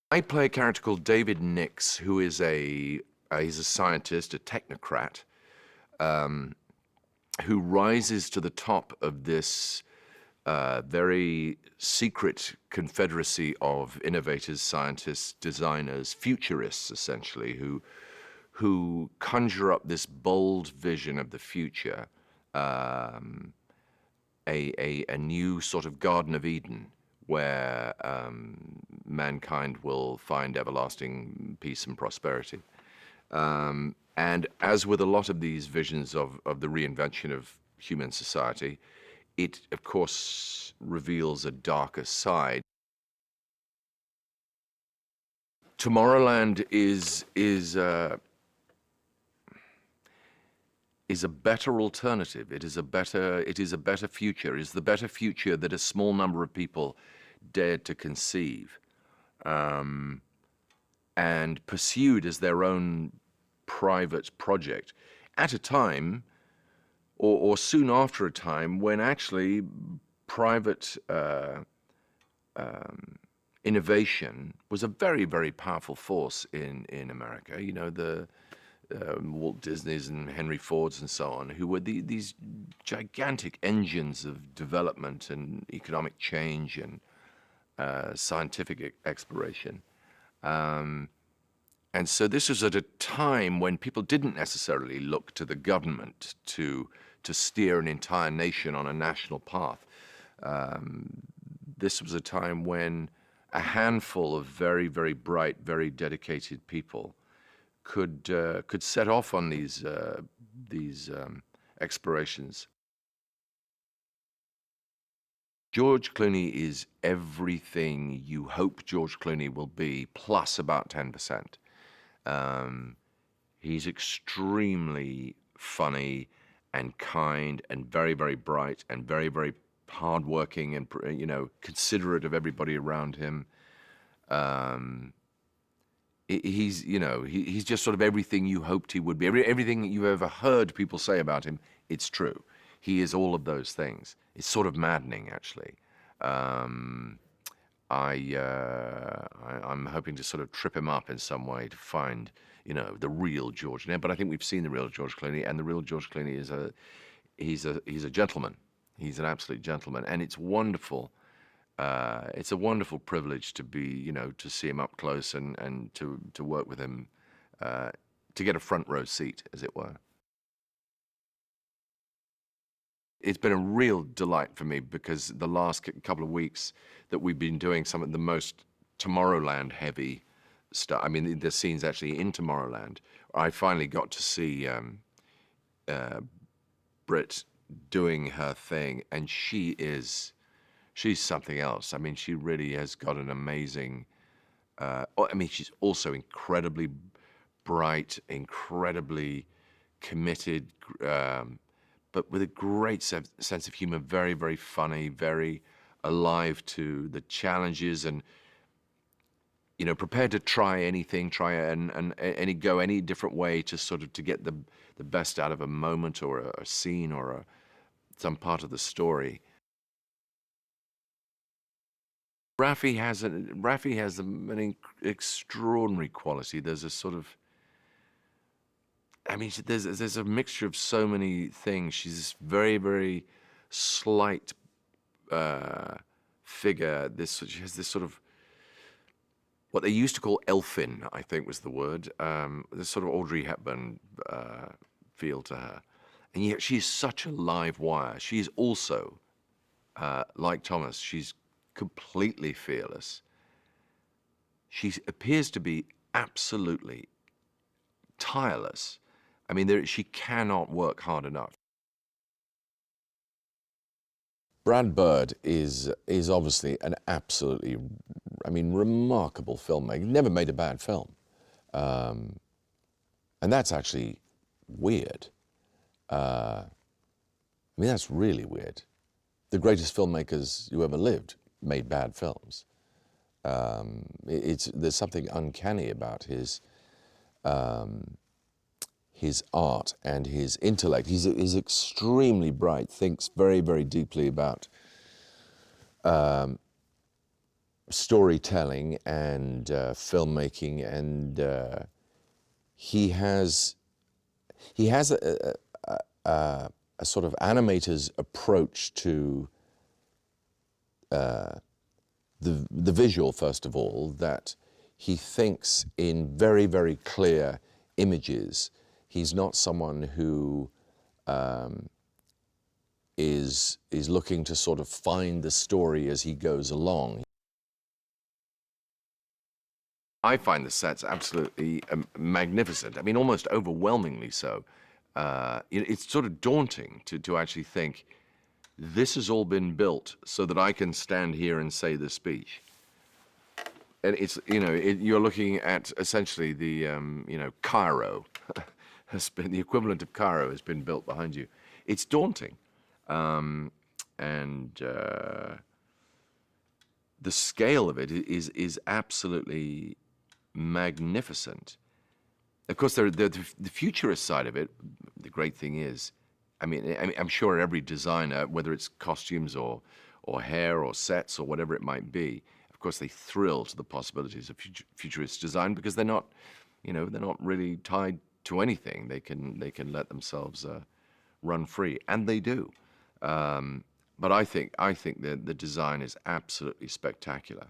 I play a character called David Nix, who is he's a scientist, a technocrat, um, who rises to the top of this very secret confederacy of innovators, scientists, designers, futurists, essentially, who conjure up this bold vision of the future, um, a new sort of Garden of Eden where mankind will find everlasting peace and prosperity. And as with a lot of these visions of the reinvention of human society, it, of course, reveals a darker side. Tomorrowland is a better alternative. It is a better future. It is the better future that a small number of people dared to conceive, and pursued as their own private project at a time, or soon after a time, when actually private innovation was a very, very powerful force in America. You know, the Walt Disney's and Henry Ford's and so on, who were these gigantic engines of development and economic change and scientific exploration. And so this was at a time when people didn't necessarily look to the government to steer an entire nation on a national path. This was a time when a handful of very, very bright, very dedicated people could set off on these explorations. George Clooney is everything you hope George Clooney will be, plus about 10%. He's extremely funny and kind and very, very bright and very, very hardworking and, you know, considerate of everybody around him. He's, you know, he's just sort of everything you hoped he would be. Everything that you've ever heard people say about him, it's true. He is all of those things. It's sort of maddening, actually. I'm hoping to sort of trip him up in some way to find, you know, the real George Clooney. But I think we've seen the real George Clooney, and the real George Clooney is he's a gentleman. He's an absolute gentleman, and it's wonderful. It's a wonderful privilege to be, you know, to see him up close and to work with him, to get a front row seat, as it were. It's been a real delight for me because the last couple of weeks that we've been doing some of the most Tomorrowland heavy stuff. I mean, the scenes actually in Tomorrowland. I finally got to see Brit doing her thing, and she's something else. I mean, she really has got an amazing. I mean, she's also incredibly bright, incredibly committed. But with a great sense of humor, very, very funny, very alive to the challenges, and, you know, prepared to try anything, and go any different way to sort of to get the best out of a moment or a scene or some part of the story. Raffi has an extraordinary quality. There's a sort of, I mean, there's a mixture of so many things. She's this very, very slight figure. She has this sort of what they used to call elfin, I think was the word. This sort of Audrey Hepburn feel to her, and yet she's such a live wire. She's also like Thomas. She's completely fearless. She appears to be absolutely tireless. I mean, she cannot work hard enough. Brad Bird is obviously an absolutely, I mean, remarkable filmmaker. He never made a bad film. And that's actually weird. I mean, that's really weird. The greatest filmmakers who ever lived made bad films. There's something uncanny about his art and his intellect. He's extremely bright, thinks very, very deeply about storytelling and filmmaking, and he has a sort of animator's approach to the visual, first of all, that he thinks in very, very clear images. He's not someone who is looking to sort of find the story as he goes along. I find the sets absolutely magnificent. I mean, almost overwhelmingly so. It's sort of daunting to actually think, this has all been built so that I can stand here and say the speech. And it's, you're looking at essentially the, Cairo has been, the equivalent of Cairo has been built behind you. It's daunting. And the scale of it is absolutely magnificent. Of course, the futurist side of it, the great thing is, I'm sure every designer, whether it's costumes or hair or sets or whatever it might be, of course they thrill to the possibilities of futurist design, because they're not really tied to anything. They can let themselves run free, and they do. But I think the design is absolutely spectacular.